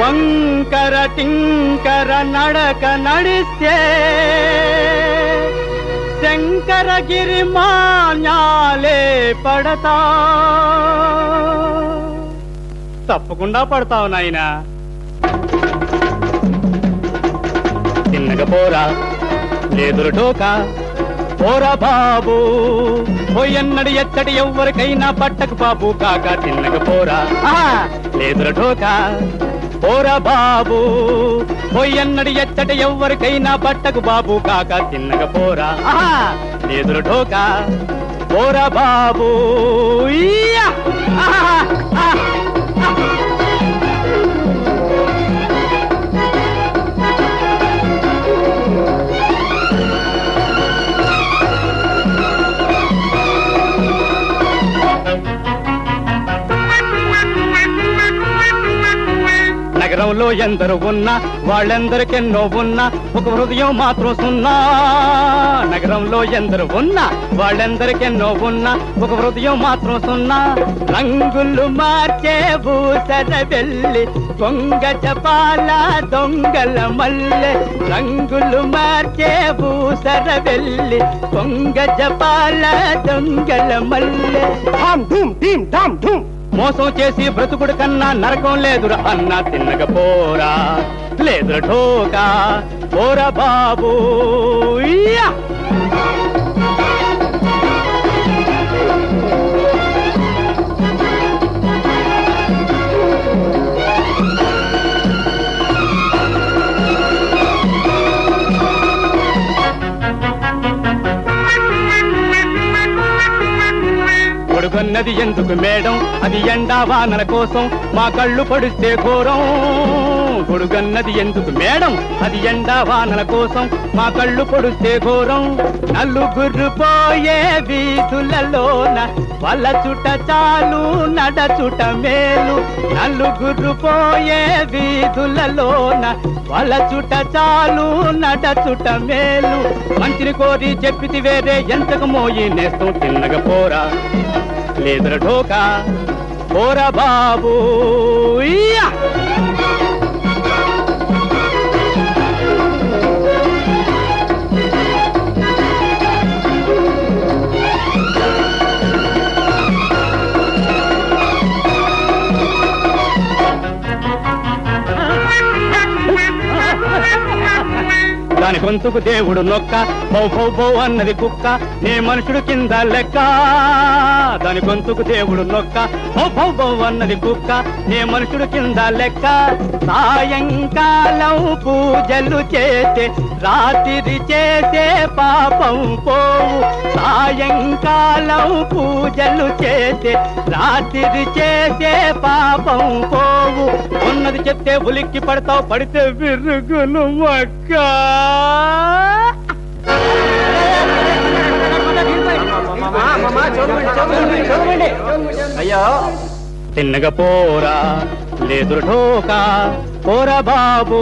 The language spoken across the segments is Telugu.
వంకర టింకర నడక నడిస్తే శంకరగిరి మాన్యాలే పడతా. తప్పకుండా పడతావు నాయనా. చిన్నగా పోరా లేదురు ఢోకా పోరా బాబు, పోయన్నడి ఎత్తడి ఎవ్వరికైనా పట్టకు బాబు కాక. చిన్నగా పోరా లేదురు ఢోకా పోరా బాబు, పోయన్నడి ఎత్తడి ఎవ్వరికైనా పట్టకు బాబు కాక. చిన్నగా పోరా లేదురు ఢోకా పోరా బాబు. నగరంలో ఎందరు ఉన్నా వాళ్ళెందరికెన్నో ఉన్నా ఒక హృదయం మాత్రం సున్నా. నగరంలో ఎందరు ఉన్నా వాళ్ళెందరికెన్నో ఉన్నా ఒక హృదయం మాత్రం సున్నా. రంగులు మార్చే భూసర వెళ్ళి కొంగ జపాల దొంగల మల్లె. రంగులు మార్చే భూసర వెళ్ళి కొంగ జపాల దొంగల మల్లె. ధామ్ ధూమ్ ధీమ్ ధామ్ ధూమ్. మోసం చేసి బ్రతుకుడు కన్నా నరకం లేదురా అన్నా. తిన్నగ పోరా లేదురా ఢోకా పోరా బాబు. కొడుకున్నది ఎందుకు మేడం, అది ఎండా వానల కోసం మా కళ్ళు పడిస్తే ఘోరం. కొడుకున్నది ఎందుకు మేడం, అది ఎండా వానల కోసం మా కళ్ళు పొడిస్తే ఘోరం. నలుగురు పోయే వీధులలోన వలచుట చాలు నడచుట మేలు. నలుగురు పోయే వీధులలోన వలచుట చాలు నడచుట మేలు. మంచిని కోరి చెప్పితి వేరే ఎంతకు మోయి నేస్తం. తిన్నగ పోరా లేదురా ఢోకా పోరా బాబు. దాని గొంతుకు దేవుడు నొక్క బౌ బౌ బౌ అన్నది కుక్క, నే మనుషుడు కింద లెక్క. దాని గొంతుకు దేవుడు నొక్క బౌ బౌ బౌ అన్నది కుక్క, నే మనుషుడు కింద లెక్క. సాయంకాలం పూజలు చేసే రాత్రి చేసే పాపం పోవు. సాయంకాలం పూజలు చేసే రాత్రి చేసే పాపం పోవు. ఉన్నది చెప్తే ఉలిక్కి పడతావు, పడితే విరుగులు మొక్క. అయ్యో తిన్నగ పోరా లేదురు ఢోకా పోరా బాబు,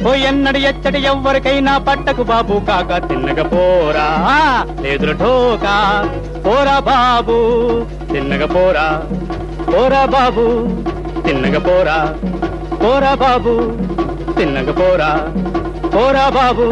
పోయన్నడి ఎచ్చడి ఎవ్వరికైనా పట్టకు బాబు కాక. తిన్నగ పోరా లేదురు ఢోకా పోరా బాబు. తిన్నగ పోరా పోరా బాబు. తిన్నగ పోరా పోరా బాబు. తిన్నగ పోరా పోరా బాబు.